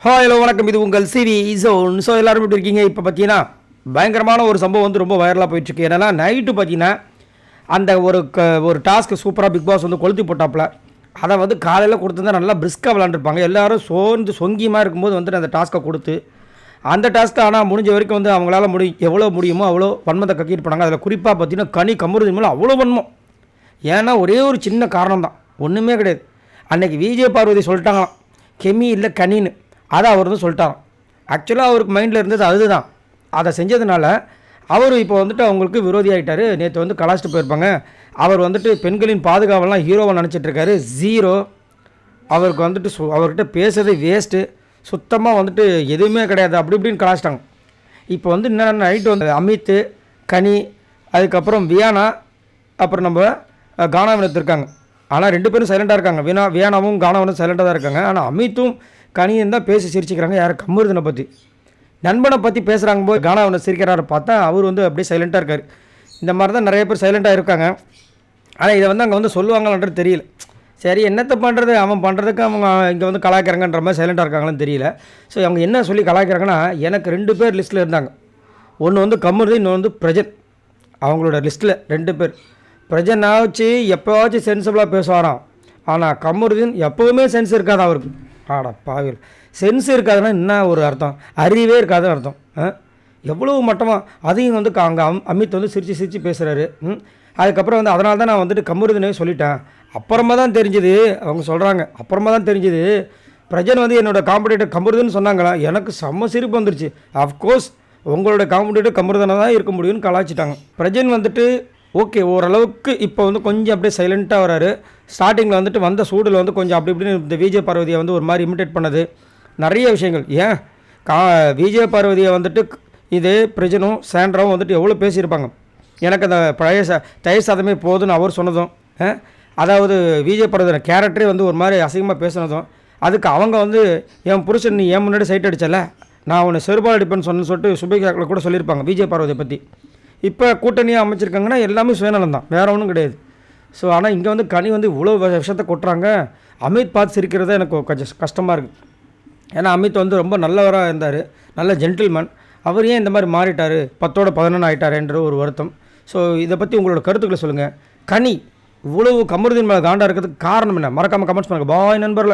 Hello வணக்கம். இது உங்கள் சிவி ஜோன். ஸோ எல்லோரும் எப்படி இருக்கீங்க? இப்போ பார்த்தீங்கன்னா பயங்கரமான ஒரு சம்பவம் வந்து ரொம்ப வைரலாக போயிட்டுருக்கு. என்னென்னா நைட்டு பார்த்தீங்கன்னா அந்த ஒரு டாஸ்க்கு சூப்பராக பிக் பாஸ் வந்து கொளுத்தி போட்டாப்புல. அதை வந்து காலையில் கொடுத்துருந்தா நல்லா பிரிஸ்காக விளாண்டுருப்பாங்க. எல்லோரும் சொங்கியமாக இருக்கும்போது வந்துட்டு அந்த டாஸ்க்கை கொடுத்து அந்த டாஸ்க்கு ஆனால் முடிஞ்ச வரைக்கும் வந்து அவங்களால எவ்வளோ முடியுமோ அவ்வளோ வன்மத்தை கக்கிட்டு போனாங்க. அதில் குறிப்பாக பார்த்தீங்கன்னா கனி கமருதின் மேலே அவ்வளோ வன்மம். ஏன்னா ஒரே ஒரு சின்ன காரணம் தான், ஒன்றுமே கிடையாது. அன்றைக்கி விஜய் பார்வதி சொல்லிட்டாங்களாம் கெமி இல்லை கனின்னு. அதை அவர் வந்து சொல்லிட்டாராம். ஆக்சுவலாக அவருக்கு மைண்டில் இருந்தது அதுதான். அதை செஞ்சதுனால அவர் இப்போ வந்துட்டு அவங்களுக்கு விரோதி ஆகிட்டார். நேற்று வந்து கலாச்சிட்டு போயிருப்பாங்க. அவர் வந்துட்டு பெண்களின் பாதுகாவெல்லாம் ஹீரோவை நினச்சிட்ருக்காரு. ஜீரோ. அவருக்கு வந்துட்டு அவர்கிட்ட பேசுறது வேஸ்ட்டு. சுத்தமாக வந்துட்டு எதுவுமே கிடையாது. அப்படி இப்படின்னு கலாச்சிட்டாங்க. இப்போ வந்து என்னென்ன நைட்டு வந்து அமித், கனி, அதுக்கப்புறம் வியானா, அப்புறம் நம்ம கானாவினத்து இருக்காங்க. ஆனால் 2 பேரும் சைலண்டாக இருக்காங்க. வியானாவும் கானாவினும் சைலண்டாக தான் இருக்காங்க. ஆனால் அமித்தும் கனியும் தான் பேசி சிரிச்சுக்கிறாங்க. யார் கமருதினை பற்றி, நண்பனை பற்றி பேசுகிறாங்க போது கானாவினை சிரிக்கிறாரு பார்த்தா அவர் வந்து அப்படியே சைலண்ட்டாக இருக்கார். இந்த மாதிரி தான் நிறைய பேர் சைலண்ட்டாக இருக்காங்க. ஆனால் இதை வந்து அங்கே வந்து சொல்லுவாங்களான்றது தெரியல. சரி என்னத்தை பண்ணுறது, அவன் பண்ணுறதுக்கு அவங்க இங்கே வந்து கலாய்க்கிறாங்கன்ற மாதிரி சைலண்ட்டாக இருக்காங்களான்னு தெரியல. ஸோ அவங்க என்ன சொல்லி கலாய்க்கிறாங்கன்னா, எனக்கு 2 பேர் லிஸ்ட்டில் இருந்தாங்க. ஒன்று வந்து கமருதி, இன்னொன்று வந்து பிரஜன். அவங்களோட லிஸ்ட்டில் 2 பேர். பிரஜன் ஆச்சு எப்போவாச்சும் சென்சிபிளாக பேசுவாராம். ஆனால் கமருதீன் எப்போவுமே சென்ஸ் இருக்காது அவருக்கு. ஆடா பாவில், சென்ஸ் இருக்காதுன்னா என்ன ஒரு அர்த்தம்? அறிவே இருக்காதுன்னு அர்த்தம். எவ்வளோ மட்டமாக அதையும் வந்து அங்கே அமித் வந்து சிரித்து பேசுகிறாரு. அதுக்கப்புறம் வந்து அதனால தான் நான் வந்துட்டு கமருதினே சொல்லிட்டேன். அப்புறமா தான் தெரிஞ்சுது, அவங்க சொல்கிறாங்க அப்புறமா தான் தெரிஞ்சுது பிரஜன் வந்து என்னோடய காம்படிட்டர் கமருதின்னு சொன்னாங்களா. எனக்கு செம்ம சிரிப்பு வந்துருச்சு. அஃப்கோர்ஸ் உங்களோட காம்படிட்டர் கமருதனை தான் இருக்க முடியும்னு கலாய்ச்சிட்டாங்க. பிரஜன் வந்துட்டு ஓகே ஓரளவுக்கு இப்போ வந்து கொஞ்சம் அப்படியே சைலண்ட்டாக வராரு. ஸ்டார்டிங்கில் வந்துட்டு வந்த சூடில் வந்து கொஞ்சம் அப்படி இப்படின்னு இந்த விஜய் பார்வதியை வந்து ஒரு மாதிரி இமிட்டேட் பண்ணது நிறைய விஷயங்கள். ஏன் விஜய் பார்வதியை வந்துட்டு இதே பிரஜனும் சாண்ட்ராவும் வந்துட்டு எவ்வளோ பேசியிருப்பாங்க. எனக்கு அந்த பழைய தயிர் சாதமே போதுன்னு அவர் சொன்னதும், அதாவது விஜய் பார்வதியோட கேரக்டரே வந்து ஒரு மாதிரி அசிங்கமாக பேசுனதும், அதுக்கு அவங்க வந்து என் புருஷன் நீ ஏன் முன்னாடி சைட் அடிச்சல, நான் உன்னை செருபால் அடிப்பேன்னு சொல்லிட்டு சுபேக்கில் கூட சொல்லியிருப்பாங்க விஜய் பார்வதியை பற்றி. இப்போ கூட்டணியாக அமைச்சிருக்காங்கன்னா எல்லாமே சுயநலம் தான், வேறு ஒன்றும் கிடையாது. ஸோ ஆனால் இங்கே வந்து கனி வந்து இவ்வளோ விஷயத்தை கொட்டுறாங்க. அமித் பார்த்து சிரிக்கிறதே எனக்கு கொஞ்சம் கஷ்டமாக இருக்குது. ஏன்னா அமித் வந்து ரொம்ப நல்லவராக இருந்தார், நல்ல ஜென்டில்மேன். அவர் ஏன் இந்த மாதிரி மாறிட்டார், 10ஓட 11 ஆகிட்டாருன்ற ஒரு வருத்தம். ஸோ இதை பற்றி உங்களோட கருத்துக்களை சொல்லுங்கள். கனி இவ்வளவு கமருதீன் மேலே காண்டாக இருக்கிறதுக்கு காரணம் என்ன? மறக்காமல் கமெண்ட்ஸ் பண்ணுங்கள். பாய் நண்பர்களை.